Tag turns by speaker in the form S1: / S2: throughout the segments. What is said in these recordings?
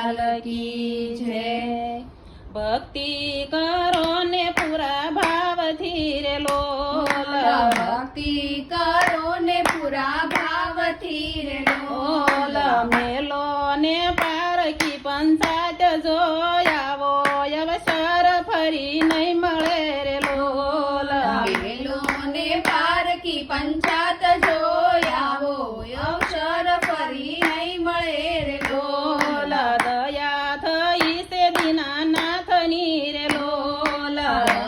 S1: લાલ કી જય। ભક્તિ કરો ને પૂરા ભાવથી રે લોલ,
S2: ભક્તિ કરો ને પૂરા ભાવથી રે
S1: લોલ
S2: લોલ।
S1: મેલો ને પારકી પંચાયત જોયાવો અવસર ફરી નહીં મળે રે લોલ,
S2: મેલો ને પારકી પંચાયત જોયાવો અવસર ફરી નહીં મળે રે
S1: લોલ
S2: લોલ।
S1: દયા થઈ છે દીનાનાથની રે લોલ,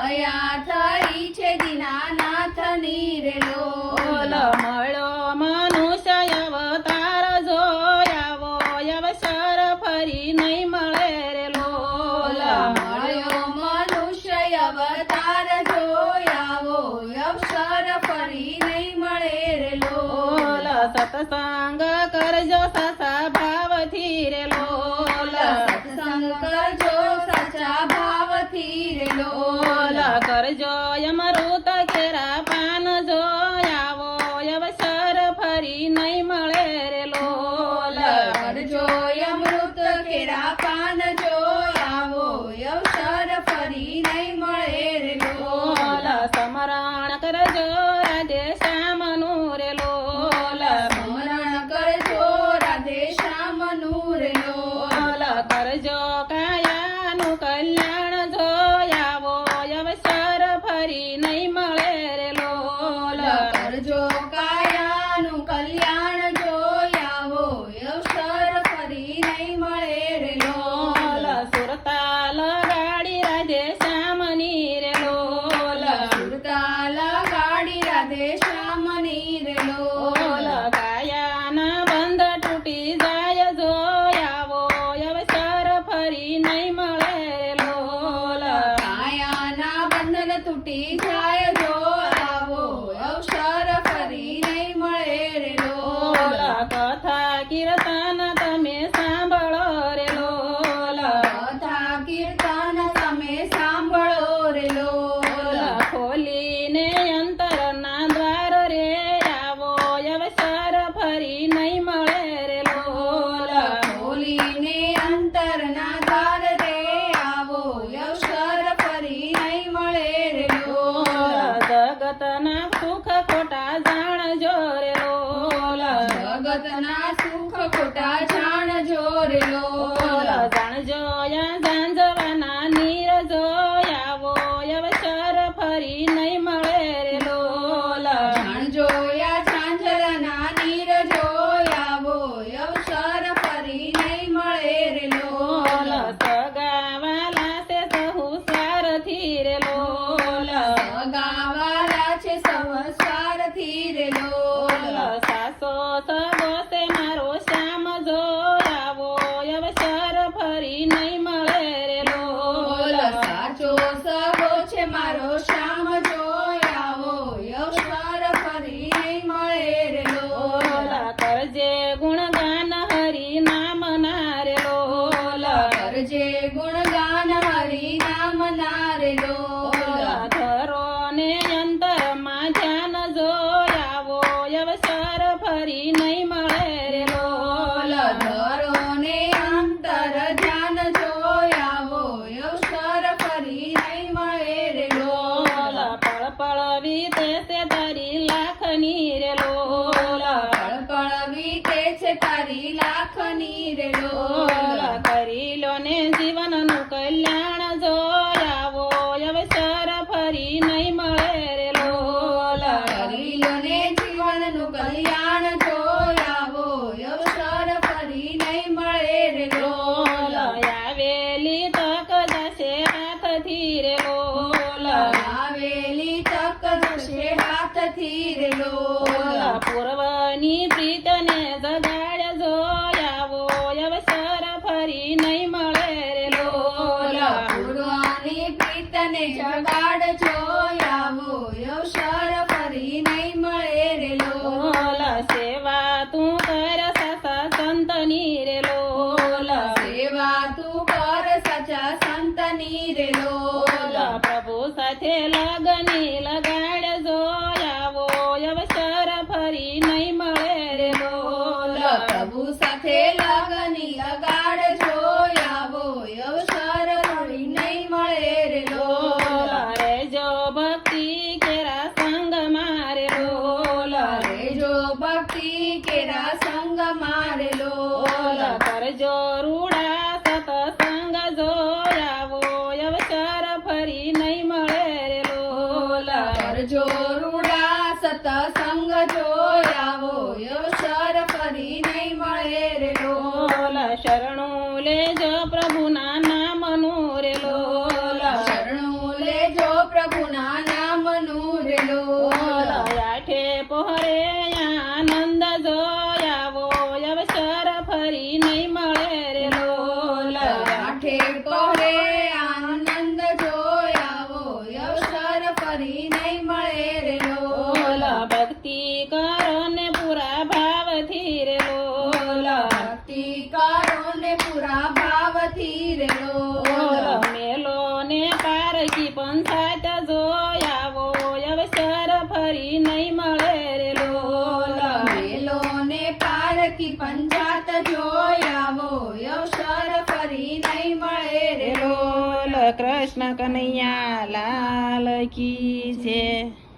S2: દયા થઈ છે દીનાનાથની રે
S1: લોલ
S2: લોલ।
S1: મળ્યો મનુષ્ય અવતાર જોયાવો અવસર ફરી નહીં મળે રે લોલ,
S2: મળ્યો મનુષ્ય અવતાર જોયાવો અવસર ફરી નહીં મળે રે
S1: લોલ
S2: લોલ।
S1: સત્સંગ કરજો સાચા ભાવથી રે લોલ,
S2: સત્સંગ કરજો સાચા ભાવથી રે
S1: લોલ
S2: લોલ।
S1: કરજો અમૃત કેરા પાન જોયાવો અવસર ફરી નહીં મળે રે લોલ,
S2: કરજો અમૃત કેરા પાન જોયાવો અવસર ફરી નહીં મળે રે
S1: લોલ
S2: લોલ।
S1: સમરણ કરજો રાધે શ્યામનું રે લોલ,
S2: સ્મરણ કરજો રાધે શ્યામનું રે
S1: લોલ
S2: લોલ।
S1: કરજો કાયાનું કલ્યાણ જોયાવો અવસર ફરી નહીં મળે રે લોલ,
S2: કરજો કાયાનું કલ્યાણ જોયાવો અવસર ફરી નહીં મળે રે
S1: લોલ
S2: લોલ।
S1: સુરતાલ ગાડી રાધે શ્યામની રે લોલ,
S2: સુરતાલ ગાડી રાધે શ્યામની રે
S1: લોલ
S2: લોલ।
S1: કાયાના બંધ તૂટી જાય જોયાવો અવસર ફરી નહીં મળે રે લોલ,
S2: કાયાના બંધન તૂટી જાય જો આવો અવસર ફરી નહીં મળે રે
S1: લોલ
S2: લોલ।
S1: કથા કીર્તન તમે સાંભળો રે લોલ,
S2: કથા કીર્તન તમે સાંભળો રે લોલ।
S1: ખોલીને અંતરના દ્વાર રે આવો અવસર ફરી નહીં મળે રે લોલ,
S2: ખોલીને અંતરના દ્વાર રે આવો અવસર ફરી નહીં મળે રે લોલ।
S1: જગતના સુખ ખોટા જાણજો રે લોલ,
S2: જગતના સુખ ખોટા જાણજો રે લોલ।
S1: જાણજો જાંજવાના નીર જોયાવો અવસર ફરી નહીં મળે રે લોલ,
S2: જાણજો યા ઝાંઝરના નીર જોયાવો અવસર ફરી નહીં મળે રે
S1: લોલ
S2: લોલ।
S1: સગાવાલા છે સહુ સારથી રે લોલ,
S2: ગાવાલા છે સંસારથી રે લોલ।
S1: સાસો સગો છે મારો શ્યામ જોયાવો અવસર ફરી નહીં મળે રે લોલ,
S2: સાચો સગો છે મારો શ્યામ જોયાવો અવસર ફરી નહીં મળે રે લોલ।
S1: કરજે ગુણગાન હરિ નામ ના રે લોલ,
S2: કરજે ગુણગાન હરિ નામ ના રે લોલ।
S1: ધરો ને અંતરમાં ધ્યાન જોયાવો અવસર ફરી નહીં મળે રે લોલ,
S2: ધરો ને અંતર ધ્યાન જોયાવો અવસર ફરી નહીં મળે રે લોલ।
S1: પળ પળ વીતે છે તારી લાખની રે લોલ,
S2: પળ પળ વીતે છે તારી લાખની રે લોલ।
S1: કરી લો ને જીવનનું કલ્યાણ જોયાવો અવસર ફરી નહીં મળે રે લોલ,
S2: કરી લો ને જીવનનું કલ્યાણ જોયાવો અવસર ફરી નહીં મળે રે લોલ।
S1: આવેલી તક જશે હાથથી રે લોલ,
S2: આવેલી તક જશે હાથથી રે લોલ।
S1: પૂર્વની પ્રીતને જગાડ જોયાવો અવસર ફરી નહીં મળે રે લોલ,
S2: પૂર્વાની પ્રીતને જગાડ જોયાવો અવસર ફરી નહીં મળે રે લોલ।
S1: સેવા તું કર સાસા સંતની રે લોલ,
S2: સેવા તું કર સાચા સંતની રે લોલ।
S1: પ્રભુ સાથે લગની લગાડ જોયાવો અવસર ફરી નહીં મળે રે લોલ,
S2: પ્રભુ સાથે લગની લગાડ જોયા મારે
S1: લોલ
S2: લોલ
S1: કરજો રૂડા સતસંગ જો આવો અવસર ફરી નહીં મળે રે લોલ
S2: કરજો રૂડા સતસંગ જો આવો અવસર ફરી નહીં મળે રે લોલ
S1: શરણું લેજો પ્રભુના નામનું રે લોલ
S2: શરણું લેજો પ્રભુના નામનું રે લોલ
S1: આઠે પહોરે આનંદ જો આવો અવસર ફરી નહીં મળે રે લોલ
S2: આઠે પહોરે આનંદ જોયાવો અવસર ફરી નહીં મળે રે લોલ
S1: ભક્તિ કરો ને પૂરા ભાવથી રે લોલ
S2: ભક્તિ કરો ને પૂરા ભાવથી રે લોલ
S1: મેલો ને પારકી પંચાયત જોયાવો અવસર ફરી નહીં મળે રે લોલ
S2: મેલો ને પારકી પંચાત જોયાવો અવસર ફરી નહીં મળે રે લોલ
S1: કૃષ્ણ કનૈયા લાલ કી છે.